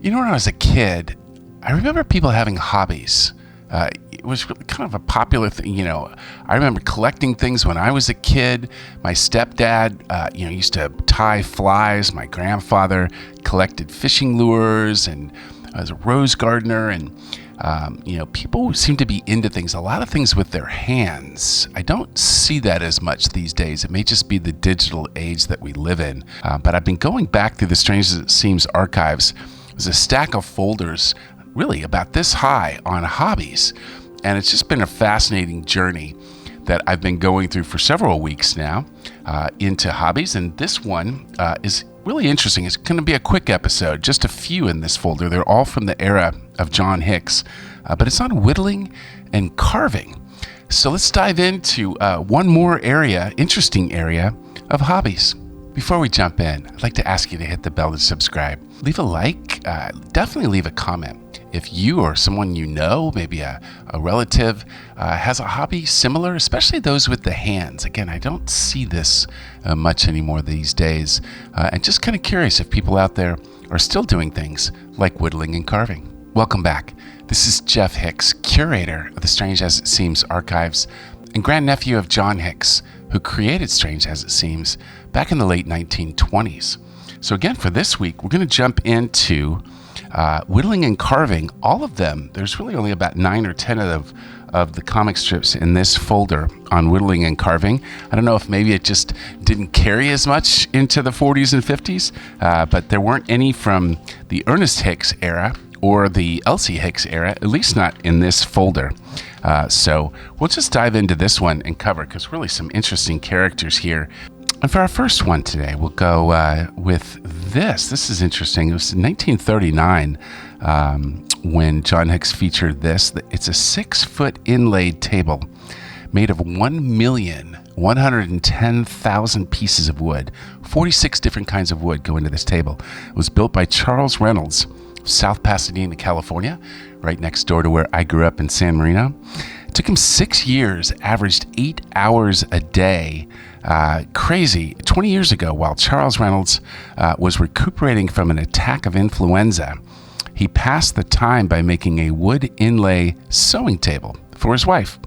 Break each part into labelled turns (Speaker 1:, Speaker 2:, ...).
Speaker 1: You know, when I was a kid, I remember people having hobbies. It was really kind of a popular thing. I remember collecting things when I was a kid. My stepdad, used to tie flies. My grandfather collected fishing lures, and I was a rose gardener. And people seem to be into things, a lot of things with their hands. I don't see that as much these days. It may just be the digital age that we live in. But I've been going back through the Strange as It Seems archives. There's a stack of folders really about this high on hobbies. And it's just been a fascinating journey that I've been going through for several weeks now into hobbies. And this one is really interesting. It's going to be a quick episode, just a few in this folder. They're all from the era of John Hicks, but it's on whittling and carving. So let's dive into one more interesting area of hobbies. Before we jump in, I'd like to ask you to hit the bell to subscribe. Leave a like, definitely leave a comment. If you or someone you know, maybe a relative, has a hobby similar, especially those with the hands. Again, I don't see this much anymore these days. And just kind of curious if people out there are still doing things like whittling and carving. Welcome back. This is Jeff Hicks, curator of the Strange as It Seems archives and grandnephew of John Hicks, who created Strange as It Seems back in the late 1920s. So again, for this week, we're going to jump into whittling and carving. All of them, there's really only about 9 or 10 of the comic strips in this folder on whittling and carving. I don't know if maybe it just didn't carry as much into the 40s and 50s, but there weren't any from the Ernest Hicks era or the Elsie Hicks era, at least not in this folder. So we'll just dive into this one and cover, because really some interesting characters here. And for our first one today, we'll go with this. This is interesting. It was in 1939 when John Hicks featured this. It's a 6-foot inlaid table made of 1,110,000 pieces of wood. 46 different kinds of wood go into this table. It was built by Charles Reynolds, South Pasadena, California, right next door to where I grew up in San Marino. It took him 6 years, averaged 8 hours a day. Crazy. 20 years ago, while Charles Reynolds was recuperating from an attack of influenza, he passed the time by making a wood inlay sewing table for his wife.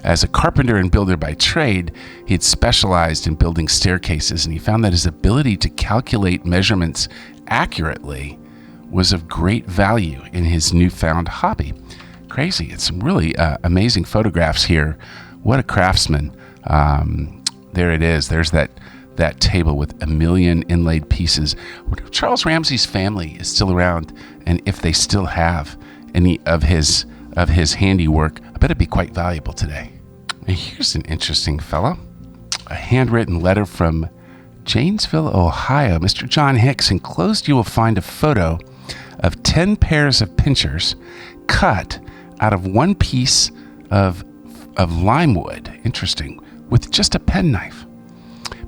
Speaker 1: As a carpenter and builder by trade, he had specialized in building staircases, and he found that his ability to calculate measurements accurately was of great value in his newfound hobby. Crazy. It's some really amazing photographs here. What a craftsman. There it is. There's that table with 1 million inlaid pieces. I wonder if Charles Ramsey's family is still around, and if they still have any of his handiwork. I bet it'd be quite valuable today. And here's an interesting fellow. A handwritten letter from Janesville, Ohio. Mr. John Hicks. Enclosed you will find a photo of 10 pairs of pincers cut out of one piece of lime wood. Interesting. With just a penknife.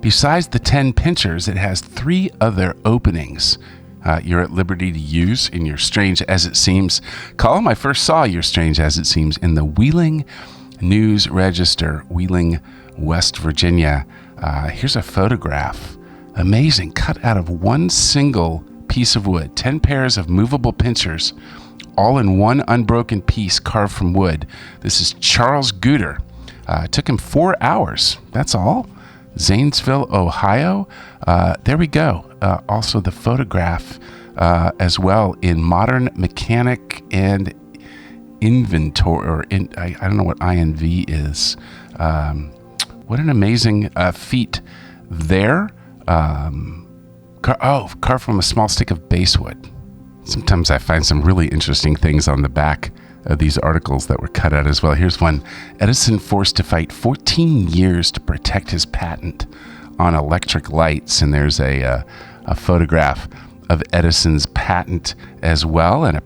Speaker 1: Besides the 10 pincers, it has 3 other openings you're at liberty to use in your Strange as It Seems column. I first saw your Strange as It Seems in the Wheeling News Register, Wheeling, West Virginia. Here's a photograph. Amazing. Cut out of one single piece of wood. 10 pairs of movable pincers, all in one unbroken piece carved from wood. This is Charles Guter. It took him 4 hours. That's all. Zanesville, Ohio. There we go. Also the photograph as well in Modern Mechanic and Inventory. I don't know what INV is. What an amazing feat there. Carved from a small stick of basswood. Sometimes I find some really interesting things on the back of these articles that were cut out as well. Here's one. Edison forced to fight 14 years to protect his patent on electric lights. And there's a photograph of Edison's patent as well, and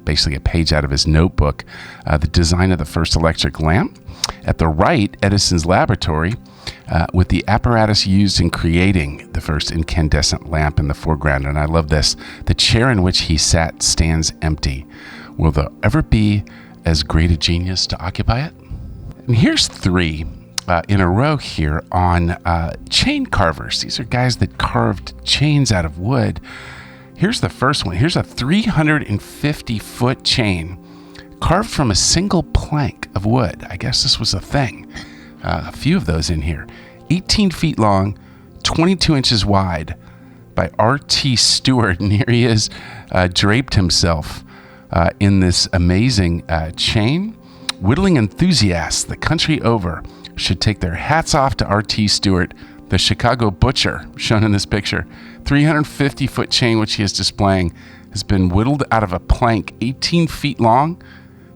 Speaker 1: basically a page out of his notebook, the design of the first electric lamp. At the right, Edison's laboratory with the apparatus used in creating the first incandescent lamp in the foreground. And I love this. The chair in which he sat stands empty. Will there ever be as great a genius to occupy it? And here's 3 in a row here on chain carvers. These are guys that carved chains out of wood. Here's the first one. Here's a 350-foot chain carved from a single plank of wood. I guess this was a thing. A few of those in here. 18 feet long, 22 inches wide, by R.T. Stewart. And here he is, draped himself in this amazing chain. Whittling enthusiasts the country over should take their hats off to R.T. Stewart, the Chicago butcher, shown in this picture. 350-foot chain, which he is displaying, has been whittled out of a plank 18 feet long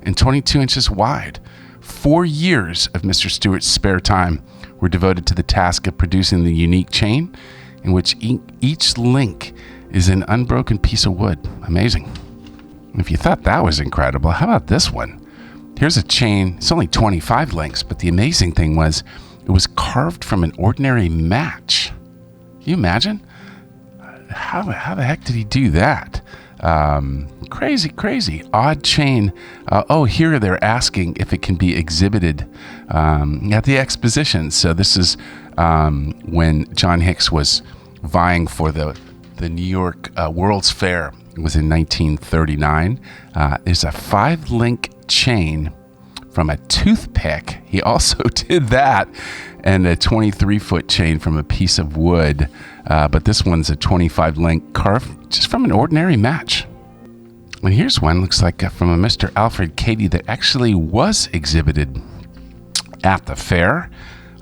Speaker 1: and 22 inches wide. 4 years of Mr. Stewart's spare time were devoted to the task of producing the unique chain, in which each link is an unbroken piece of wood. Amazing. If you thought that was incredible, how about this one? Here's a chain. It's only 25 links, but the amazing thing was it was carved from an ordinary match. Can you imagine? How the heck did he do that? Crazy. Odd chain. Here they're asking if it can be exhibited at the exposition. So this is when John Hicks was vying for the New York World's Fair. It was in 1939. There's a 5-link chain from a toothpick. He also did that, and a 23-foot chain from a piece of wood. But this one's a 25-link carved just from an ordinary match. And here's one, looks like from a Mr. Alfred Cady that actually was exhibited at the fair.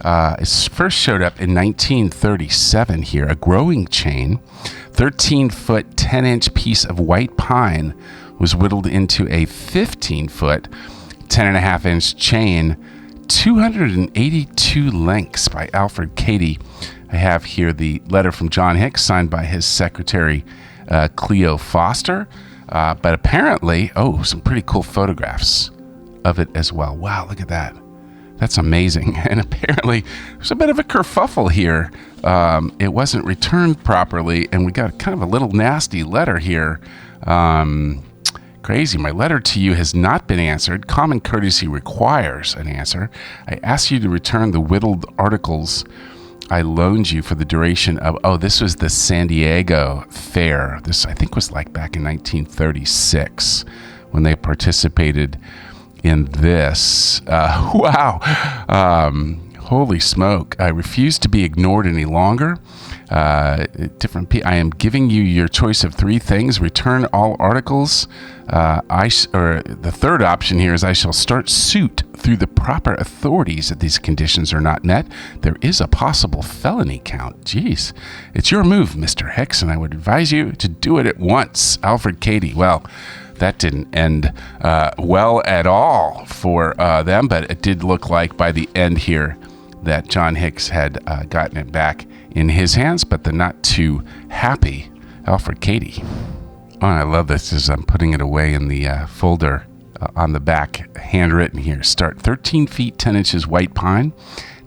Speaker 1: It first showed up in 1937 here. A growing chain, 13-foot, 10-inch piece of white pine was whittled into a 15-foot, 10.5-inch chain, 282 links by Alfred Cady. I have here the letter from John Hicks signed by his secretary, Cleo Foster. But apparently, some pretty cool photographs of it as well. Wow, look at that. That's amazing. And apparently, there's a bit of a kerfuffle here. It wasn't returned properly, and we got kind of a little nasty letter here. Crazy. My letter to you has not been answered. Common courtesy requires an answer. I ask you to return the whittled articles I loaned you for the duration of, this was the San Diego Fair. This, I think, was like back in 1936 when they participated in this. Wow. Holy smoke. I refuse to be ignored any longer. I am giving you your choice of 3 things. Return all articles. The third option here is I shall start suit through the proper authorities if these conditions are not met. There is a possible felony count. Jeez. It's your move, Mr. Hicks, and I would advise you to do it at once. Alfred Cady. Well, that didn't end well at all for them, but it did look like by the end here that John Hicks had gotten it back in his hands, but the not too happy Alfred Cady. Oh, I love this as I'm putting it away in the folder on the back, handwritten here. Start 13 feet, 10 inches white pine.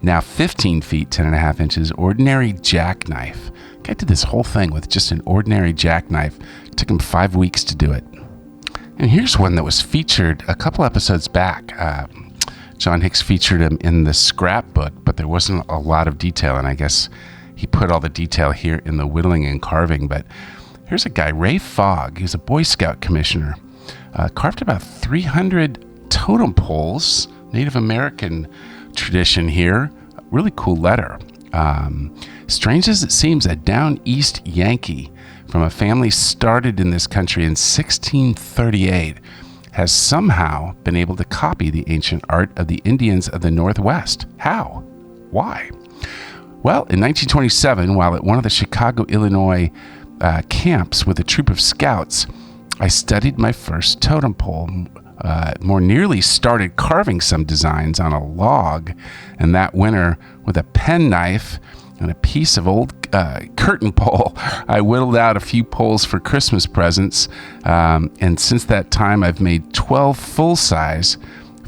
Speaker 1: Now 15 feet, 10.5 inches, ordinary jackknife. Guy did this whole thing with just an ordinary jackknife. It took him 5 weeks to do it. And here's one that was featured a couple episodes back. John Hicks featured him in the scrapbook, but there wasn't a lot of detail, and I guess he put all the detail here in the whittling and carving. But here's a guy, Ray Fogg. He's a Boy Scout commissioner. Carved about 300 totem poles, Native American tradition here. Really cool letter. Strange as it seems, a down east Yankee from a family started in this country in 1638 has somehow been able to copy the ancient art of the Indians of the Northwest. How? Why? Well, in 1927, while at one of the Chicago, Illinois camps with a troop of scouts, I studied my first totem pole, more nearly started carving some designs on a log, and that winter, with a penknife and a piece of old curtain pole, I whittled out a few poles for Christmas presents, and since that time I've made 12 full-size,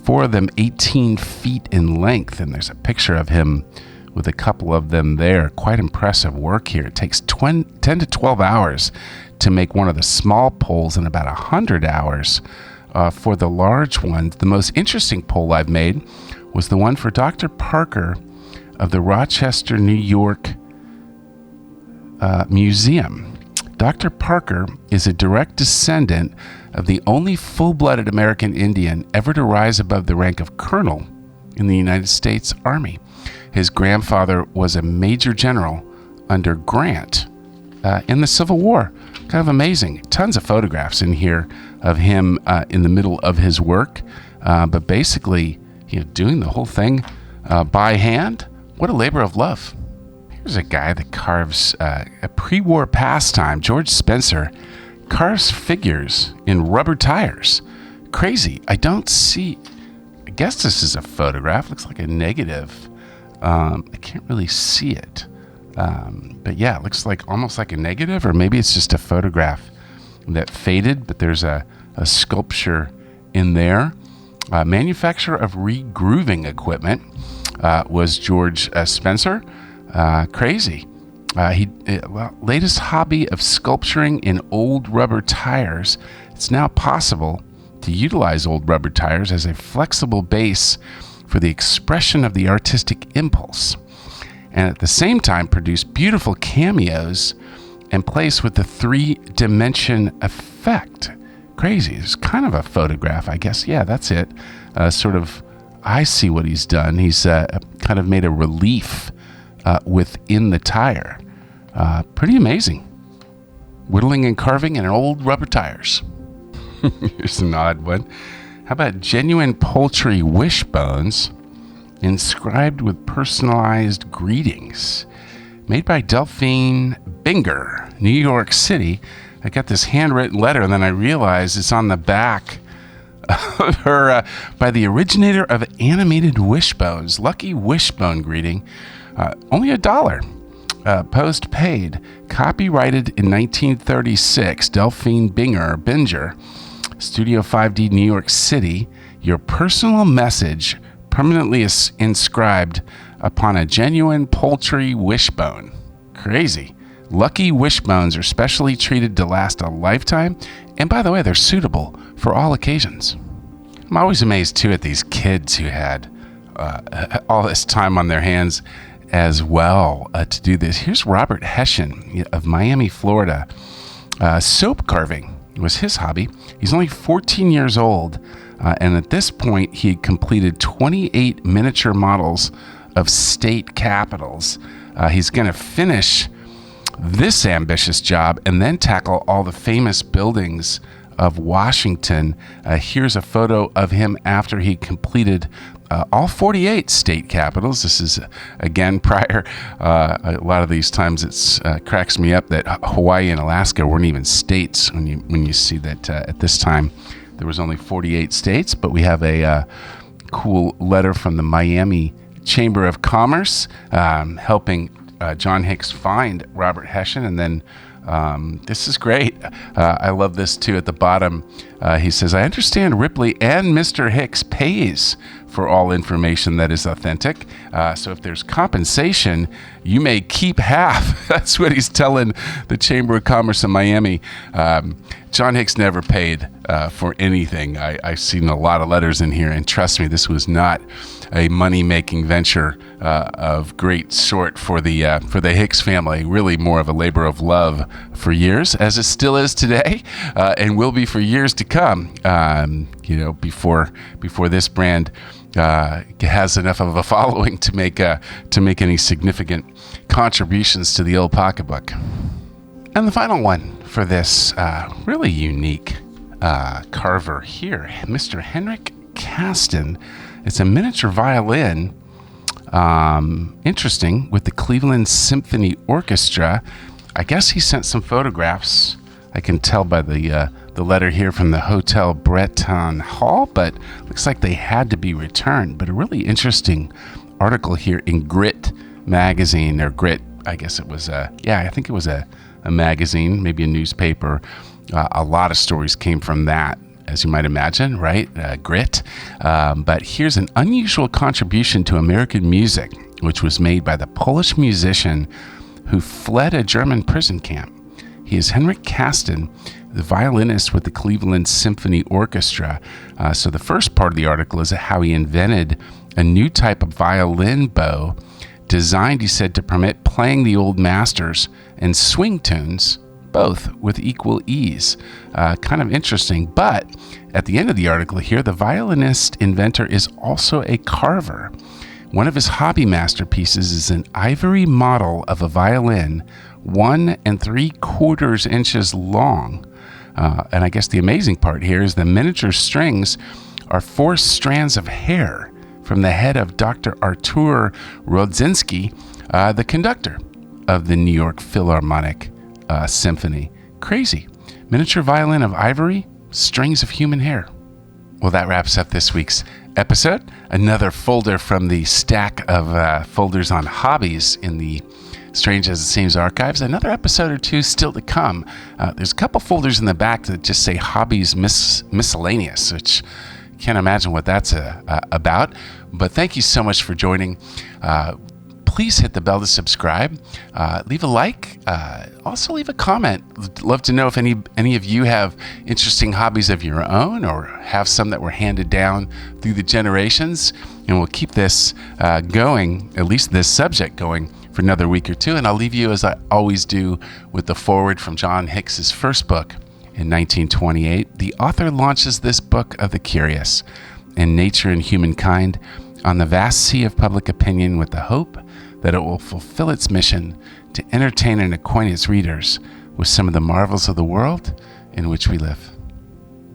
Speaker 1: 4 of them 18 feet in length, and there's a picture of him with a couple of them there. Quite impressive work here. It takes 10 to 12 hours to make one of the small poles and about 100 hours for the large ones. The most interesting pole I've made was the one for Dr. Parker of the Rochester, New York Museum. Dr. Parker is a direct descendant of the only full-blooded American Indian ever to rise above the rank of colonel in the United States Army. His grandfather was a major general under Grant in the Civil War. Kind of amazing. Tons of photographs in here of him in the middle of his work, but basically, doing the whole thing by hand. What a labor of love. Here's a guy that carves a pre-war pastime. George Spencer carves figures in rubber tires. Crazy. I guess this is a photograph. Looks like a negative. I can't really see it. But yeah, it looks like almost like a negative, or maybe it's just a photograph that faded, but there's a sculpture in there. Manufacturer of regrooving equipment was George Spencer. Crazy. Latest hobby of sculpturing in old rubber tires. It's now possible to utilize old rubber tires as a flexible base for the expression of the artistic impulse, and at the same time produce beautiful cameos and place with the 3-dimension effect. Crazy. It's kind of a photograph, I guess. Yeah, that's it. I see what he's done. He's kind of made a relief within the tire. Pretty amazing. Whittling and carving in old rubber tires. Here's an odd one. How about genuine poultry wishbones inscribed with personalized greetings? Made by Delphine Binger, New York City. I got this handwritten letter, and then I realized it's on the back of her by the originator of animated wishbones. Lucky wishbone greeting. Only $1. Post paid. Copyrighted in 1936. Delphine Binger. Studio 5D, New York City. Your personal message permanently is inscribed upon a genuine poultry wishbone. Crazy. Lucky wishbones are specially treated to last a lifetime. And by the way, they're suitable for all occasions. I'm always amazed, too, at these kids who had all this time on their hands as well to do this. Here's Robert Hession of Miami, Florida. Soap carving was his hobby. He's only 14 years old, and at this point, he had completed 28 miniature models of state capitals. He's going to finish this ambitious job and then tackle all the famous buildings of Washington. Here's a photo of him after he completed all 48 state capitals. This is, again, prior. A lot of these times it cracks me up that Hawaii and Alaska weren't even states when you see that at this time there was only 48 states. But we have a cool letter from the Miami Chamber of Commerce helping John Hicks find Robert Hession, and then this is great. I love this too. At the bottom, he says, "I understand Ripley and Mr. Hicks pays for all information that is authentic. So if there's compensation, you may keep half." That's what he's telling the Chamber of Commerce in Miami. John Hicks never paid for anything. I've seen a lot of letters in here, and trust me, this was not a money-making venture of great sort for the Hicks family. Really more of a labor of love for years, as it still is today, and will be for years to come. Before this brand has enough of a following to make any significant contributions to the old pocketbook. And the final one for this really unique carver here, Mr. Henrik Kasten. It's a miniature violin, interesting, with the Cleveland Symphony Orchestra. I guess he sent some photographs. I can tell by the letter here from the Hotel Breton Hall, but looks like they had to be returned. But a really interesting article here in Grit magazine, or Grit, I guess it was I think it was a magazine, maybe a newspaper. A lot of stories came from that, as you might imagine, right? Grit. But here's an unusual contribution to American music, which was made by the Polish musician who fled a German prison camp. He is Henrik Kasten, the violinist with the Cleveland Symphony Orchestra. So the first part of the article is how he invented a new type of violin bow designed, he said, to permit playing the old masters and swing tunes both with equal ease. Kind of interesting. But at the end of the article here, the violinist inventor is also a carver. One of his hobby masterpieces is an ivory model of a violin 1 3/4 inches long. And I guess the amazing part here is the miniature strings are 4 strands of hair from the head of Dr. Artur Rodzinski, the conductor of the New York Philharmonic Symphony. Crazy. Miniature violin of ivory, strings of human hair. Well, that wraps up this week's episode. Another folder from the stack of folders on hobbies in the Strange as It Seems archives. Another episode or two still to come. There's a couple folders in the back that just say hobbies miscellaneous, which can't imagine what that's about. But thank you so much for joining. Please hit the bell to subscribe. Leave a like. Also leave a comment. Love to know if any of you have interesting hobbies of your own or have some that were handed down through the generations. And we'll keep this going, at least this subject going, for another week or two. And I'll leave you, as I always do, with the foreword from John Hicks's first book in 1928. The author launches this book of the curious in nature and humankind on the vast sea of public opinion with the hope that it will fulfill its mission to entertain and acquaint its readers with some of the marvels of the world in which we live.